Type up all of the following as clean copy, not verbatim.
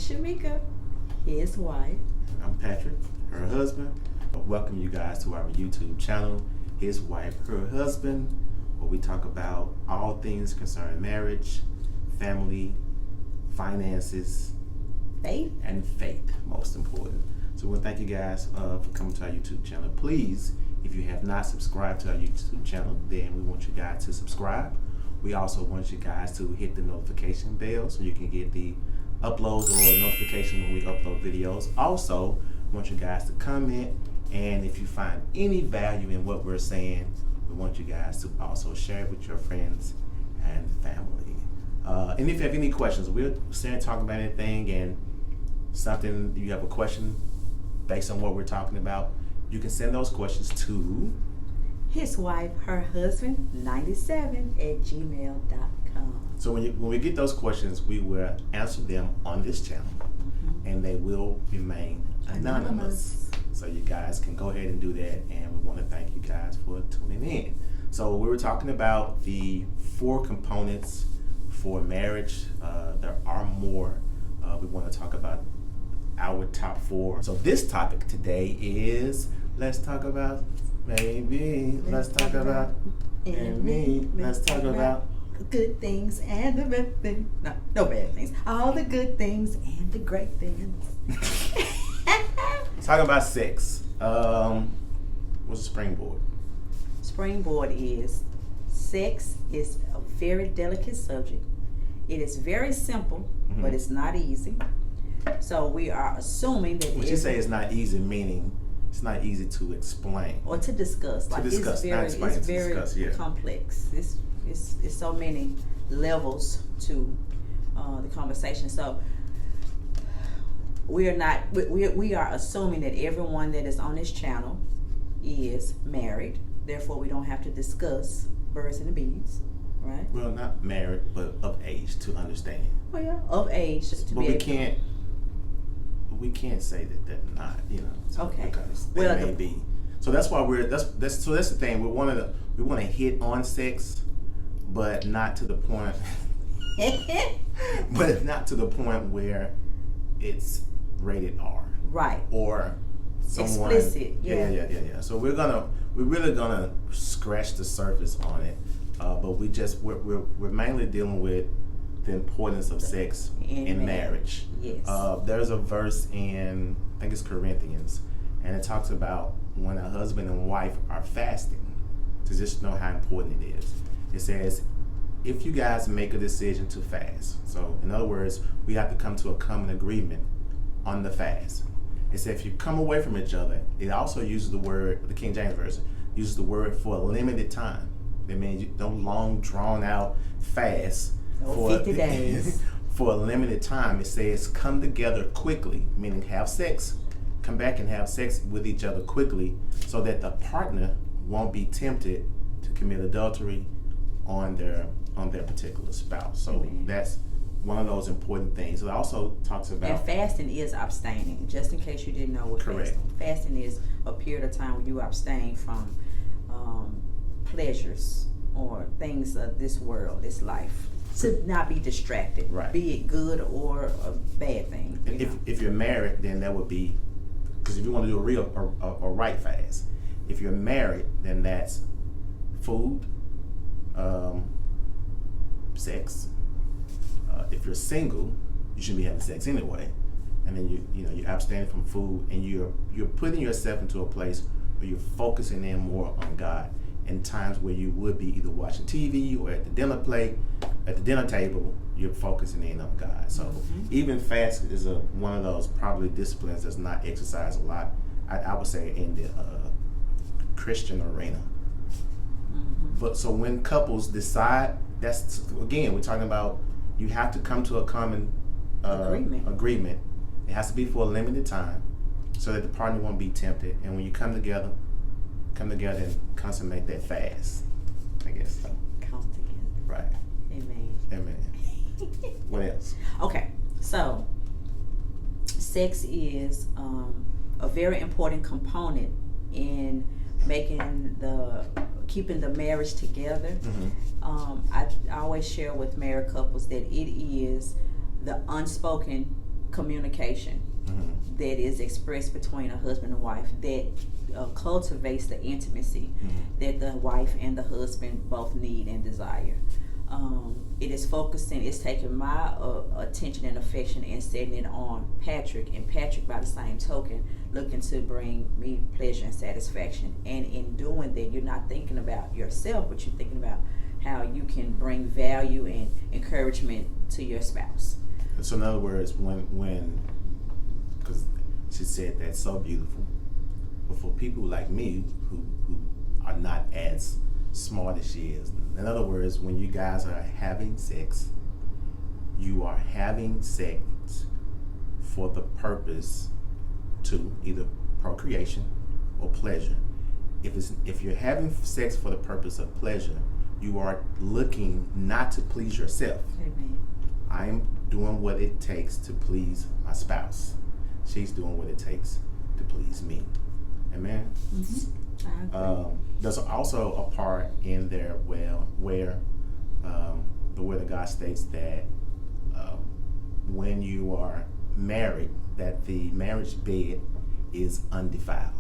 Shamika, his wife. I'm Patrick, her husband. Welcome you guys to our YouTube channel, His Wife, Her Husband, where we talk about all things concerning marriage, family, finances, Faith. and faith, most important. So we want to thank you guys for coming to our YouTube channel. Please, if you have not subscribed to our YouTube channel, then we want you guys to subscribe. We also want you guys to hit the notification bell so you can get the uploads or notification when we upload videos. Also, we want you guys to comment, and if you find any value in what we're saying, we want you guys to also share it with your friends and family. And if you have any questions, we're saying talk about anything and something you have a question based on what we're talking about, you can send those questions to His wife, her husband, 97@gmail.com. So when we get those questions, we will answer them on this channel, and they will remain anonymous. So you guys can go ahead and do that, and we want to thank you guys for tuning in. So we were talking about the 4 components for marriage. There are more. We want to talk about our top 4. So this topic today is let's talk about maybe. Let's talk about and me. Let's talk about good things and the bad things. No bad things. All the good things and the great things. talking about sex. What's a springboard? Springboard is sex is a very delicate subject. It is very simple, but it's not easy. So we are assuming that When you say it's not easy, meaning it's not easy to explain. or to discuss. To discuss, not explain, it's to very discuss, yeah. complex. It's so many levels to the conversation. So we are assuming that everyone that is on this channel is married. Therefore, we don't have to discuss birds and the bees, right? Well, not married, but of age to understand. Well, yeah, of age to But be we able to- can't say that they're not, so, Okay. because they Well, may be. So that's why that's the thing. We want to hit on sex, but not to the point. But not to the point where it's rated R. Right. Or someone Explicit. Yeah. So we're really gonna scratch the surface on it, but we're mainly dealing with the importance of sex in marriage. Yes. There's a verse in, I think it's Corinthians, and it talks about when a husband and wife are fasting, to just know how important it is. It says, if you guys make a decision to fast, so in other words, we have to come to a common agreement on the fast. It says if you come away from each other, it also uses the word, the King James Version uses the word for a limited time. That means you don't long drawn out fast. No, For 50 days. For a limited time. It says come together quickly, meaning have sex, come back and have sex with each other quickly, so that the partner won't be tempted to commit adultery on their particular spouse. So that's one of those important things. It also talks about, and fasting is abstaining, just in case you didn't know what Correct. Fasting is a period of time when you abstain from pleasures or things of this world, this life, to not be distracted, Right. be it good or a bad thing. and if you're married, then that would be, because if you want to do a right fast, if you're married, then that's food, sex. If you're single, you shouldn't be having sex anyway, and then you're abstaining from food, and you're putting yourself into a place where you're focusing in more on God. In times where you would be either watching TV or at the dinner table, you're focusing in on God. So even fast is one of those probably disciplines that's not exercised a lot. I would say in the Christian arena. But so when couples decide, that's again, we're talking about, you have to come to a common agreement. It has to be for a limited time, so that the partner won't be tempted. And when you come together and consummate that fast, I guess so. Come together. Right. Amen. What else? Okay, so sex is a very important component in keeping the marriage together. I always share with married couples that it is the unspoken communication that is expressed between a husband and wife that cultivates the intimacy that the wife and the husband both need and desire. It is focusing, it's taking my attention and affection and setting it on Patrick, and Patrick, by the same token, looking to bring me pleasure and satisfaction. And in doing that, you're not thinking about yourself, but you're thinking about how you can bring value and encouragement to your spouse. So in other words, when because she said that's so beautiful, but for people like me who are not as smart as she is, in other words, when you guys are having sex, you are having sex for the purpose to either procreation or pleasure. If you're having sex for the purpose of pleasure, you are looking not to please yourself. Amen. I'm doing what it takes to please my spouse. She's doing what it takes to please me. Amen. I agree. There's also a part in there where the Word of God states that when you are married, that the marriage bed is undefiled.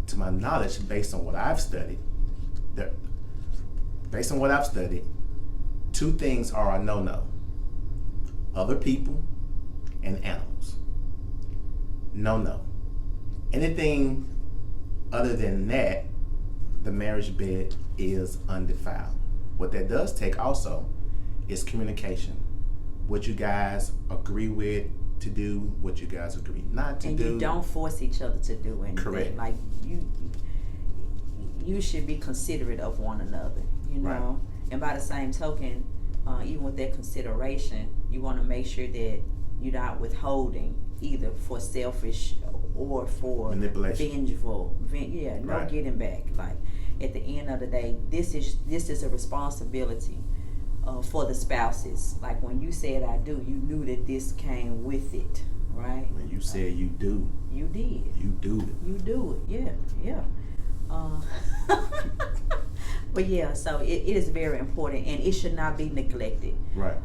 To my knowledge, based on what I've studied, two things are a no-no: other people and animals. No. Anything other than that, the marriage bed is undefiled. What that does take also is communication. What you guys agree with to do, what you guys agree not to and do. And you don't force each other to do anything. Correct. Like you should be considerate of one another, you know. Right. And by the same token, even with that consideration, you want to make sure that you're not withholding either for selfish or for manipulation. Vengeful. No right. Getting back. Like at the end of the day, this is a responsibility for the spouses. Like when you said I do, you knew that this came with it, right? When you said you do, you did. You do it. You do it. Yeah. But yeah, so it is very important, and it should not be neglected. Right.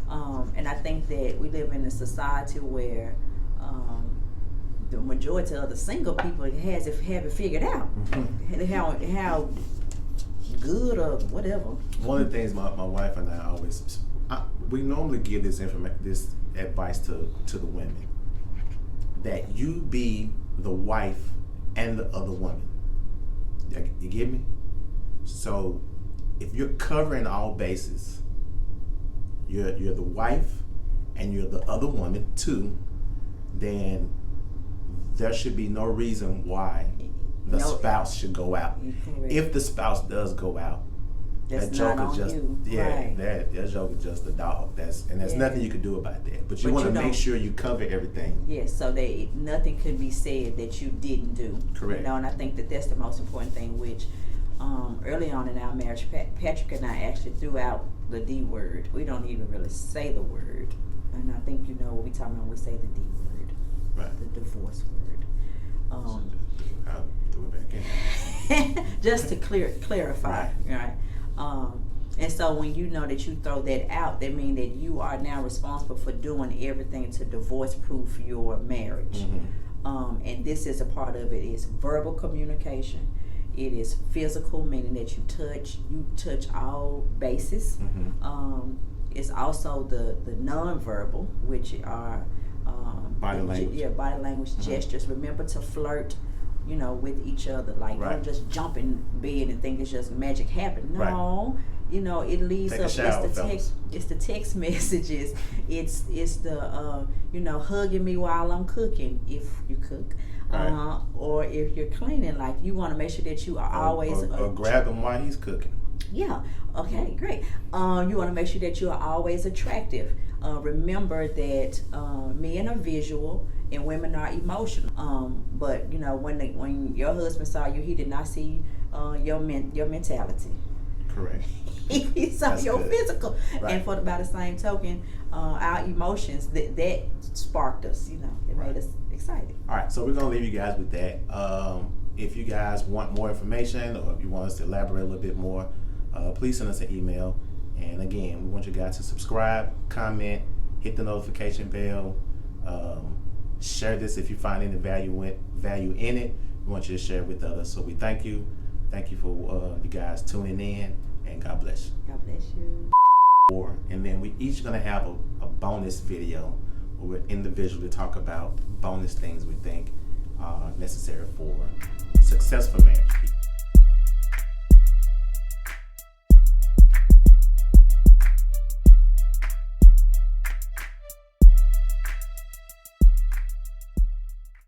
And I think that we live in a society where the majority of the single people have it figured out. How good or whatever. One of the things my wife and I always we normally give this advice to the women, that you be the wife and the other woman. You get me? So if you're covering all bases, you're the wife and you're the other woman too, then there should be no reason why the spouse should go out. If the spouse does go out, that joke is just right. that joke is just a dog. There's nothing you can do about that. But you want to make sure you cover everything. Yes, so that nothing could be said that you didn't do. Correct. You know, and I think that that's the most important thing. Which early on in our marriage, Patrick and I actually threw out the D word. We don't even really say the word, and I think you know what we talking about when we say the D word, right? The divorce word. I'll throw it back in. Just to clarify, right? And so when you know that you throw that out, that means that you are now responsible for doing everything to divorce-proof your marriage. And this is a part of it is verbal communication. It is physical, meaning that you touch all bases. It's also the nonverbal, which are body language. Yeah, body language, gestures. Remember to flirt, you know, with each other. Like don't just jump in bed and think it's just magic happen. No, you know, it leads up. It's the text messages. It's the you know, hugging me while I'm cooking if you cook. Or if you're cleaning, like you want to make sure that you are always or grab him while he's cooking. Yeah. Okay. Great. You want to make sure that you are always attractive. Remember that men are visual and women are emotional. But you know, when your husband saw you, he did not see your mentality. Correct. He saw your physical. Right. And by the same token, our emotions that sparked us. You know, it made us excited. All right, so we're gonna leave you guys with that. If you guys want more information, or if you want us to elaborate a little bit more, please send us an email. And again, we want you guys to subscribe, comment, hit the notification bell, Share this if you find any value in it. We want you to share it with others. So we thank you. Thank you for you guys tuning in, and God bless you. God bless you. And then we each gonna have a bonus video where we're individually talk about bonus things we think are necessary for successful marriage.